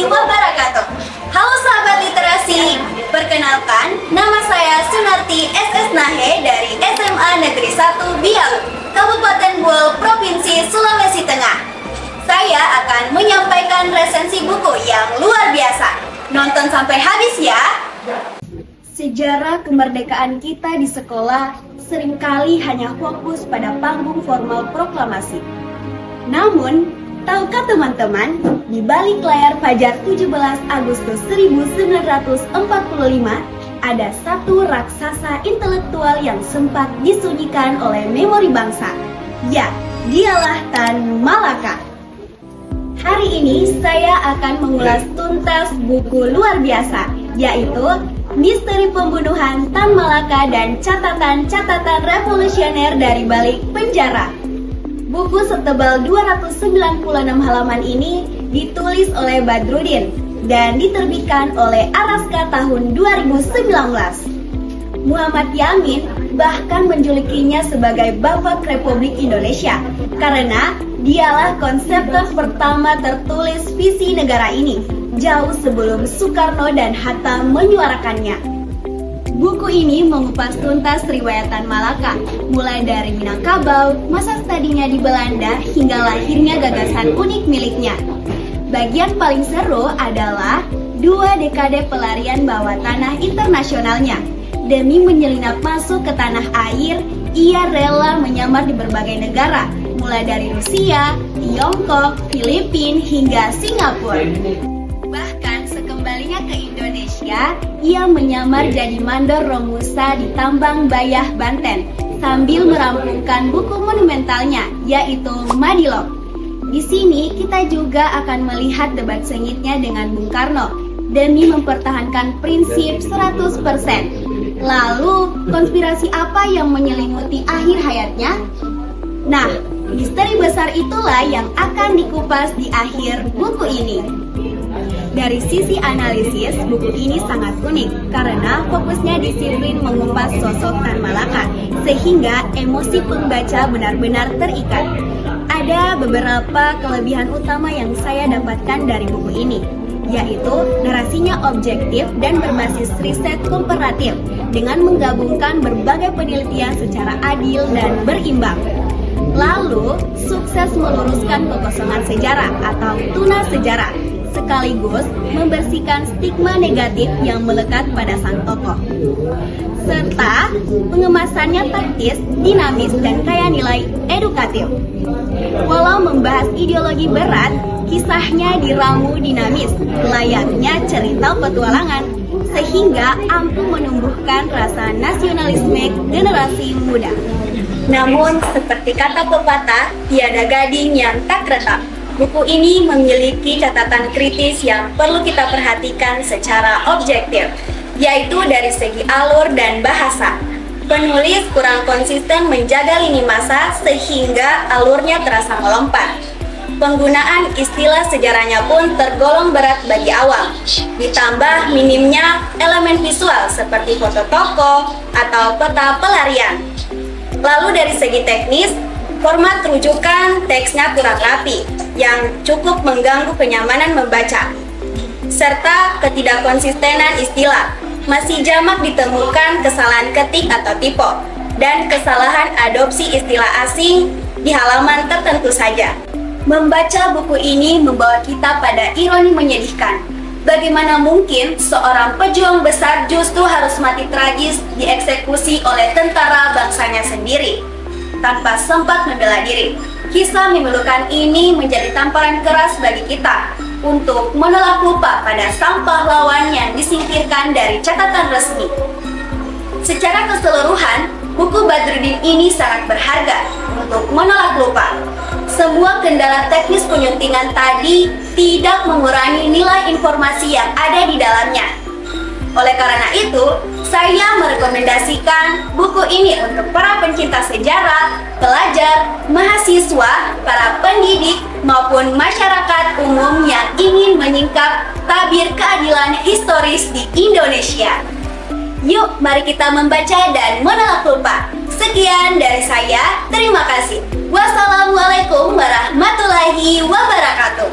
warahmatullahi wabarakatuh. Halo sahabat literasi, perkenalkan nama saya Sunarti SS Nahe dari SMA Negeri 1 Biau, Kabupaten Buol, Provinsi Sulawesi Tengah. Saya akan menyampaikan resensi buku yang luar biasa. Nonton sampai habis ya. Sejarah kemerdekaan kita di sekolah seringkali hanya fokus pada panggung formal proklamasi. Namun, tahukah teman-teman, di balik layar Fajar 17 Agustus 1945, ada satu raksasa intelektual yang sempat disunyikan oleh memori bangsa. Ya, dialah Tan Malaka. Hari ini saya akan mengulas tuntas buku luar biasa, yaitu Misteri Pembunuhan Tan Malaka dan Catatan-Catatan Revolusioner dari Balik Penjara. Buku setebal 296 halaman ini ditulis oleh Badrudin dan diterbitkan oleh Araska tahun 2019. Muhammad Yamin bahkan menjulukinya sebagai Bapak Republik Indonesia karena dialah konseptor pertama tertulis visi negara ini, jauh sebelum Soekarno dan Hatta menyuarakannya. Buku ini mengupas tuntas riwayat Tan Malaka, mulai dari Minangkabau, masa studinya di Belanda, hingga lahirnya gagasan unik miliknya. Bagian paling seru adalah 2 dekade pelarian bawah tanah internasionalnya. Demi menyelinap masuk ke tanah air, ia rela menyamar di berbagai negara, mulai dari Rusia, Tiongkok, Filipina, hingga Singapura. Bahkan sekembalinya ke Indonesia, ia menyamar jadi mandor Romusa di Tambang Bayah, Banten, sambil merampungkan buku monumentalnya, yaitu Madilog. Di sini kita juga akan melihat debat sengitnya dengan Bung Karno, demi mempertahankan prinsip 100%. Lalu, konspirasi apa yang menyelimuti akhir hayatnya? Nah, misteri besar itulah yang akan dikupas di akhir buku ini. Dari sisi analisis, buku ini sangat unik karena fokusnya disiplin mengupas sosok Tan Malaka, sehingga emosi pembaca benar-benar terikat. Ada beberapa kelebihan utama yang saya dapatkan dari buku ini, yaitu narasinya objektif dan berbasis riset komparatif dengan menggabungkan berbagai penelitian secara adil dan berimbang. Lalu, sukses meluruskan kekosongan sejarah atau tuna sejarah, sekaligus membersihkan stigma negatif yang melekat pada sang tokoh. Serta pengemasannya taktis, dinamis, dan kaya nilai edukatif. Walau membahas ideologi berat, kisahnya diramu dinamis, layaknya cerita petualangan, sehingga ampuh menumbuhkan rasa nasionalisme generasi muda. Namun, seperti kata pepatah, tiada gading yang tak retak. Buku ini memiliki catatan kritis yang perlu kita perhatikan secara objektif, yaitu dari segi alur dan bahasa. Penulis kurang konsisten menjaga lini masa sehingga alurnya terasa melompat. Penggunaan istilah sejarahnya pun tergolong berat bagi awam, ditambah minimnya elemen visual seperti foto tokoh atau peta pelarian. Lalu dari segi teknis, format rujukan teksnya kurang rapi, yang cukup mengganggu kenyamanan membaca. Serta ketidakkonsistenan istilah, masih jamak ditemukan kesalahan ketik atau typo, dan kesalahan adopsi istilah asing di halaman tertentu saja. Membaca buku ini membawa kita pada ironi menyedihkan. Bagaimana mungkin seorang pejuang besar justru harus mati tragis dieksekusi oleh tentara bangsanya sendiri, tanpa sempat membela diri. Kisah memilukan ini menjadi tamparan keras bagi kita untuk menolak lupa pada sang pahlawan yang disingkirkan dari catatan resmi. Secara keseluruhan, buku Badrudin ini sangat berharga untuk menolak lupa. Semua kendala teknis penyuntingan tadi tidak mengurangi nilai informasi yang ada di dalamnya. Oleh karena itu, saya merekomendasikan buku ini untuk para pencinta sejarah, pelajar, mahasiswa, para pendidik, maupun masyarakat umum yang ingin menyingkap tabir keadilan historis di Indonesia. Yuk, mari kita membaca dan menolak lupa. Sekian dari saya, terima kasih. Wassalamualaikum warahmatullahi wabarakatuh.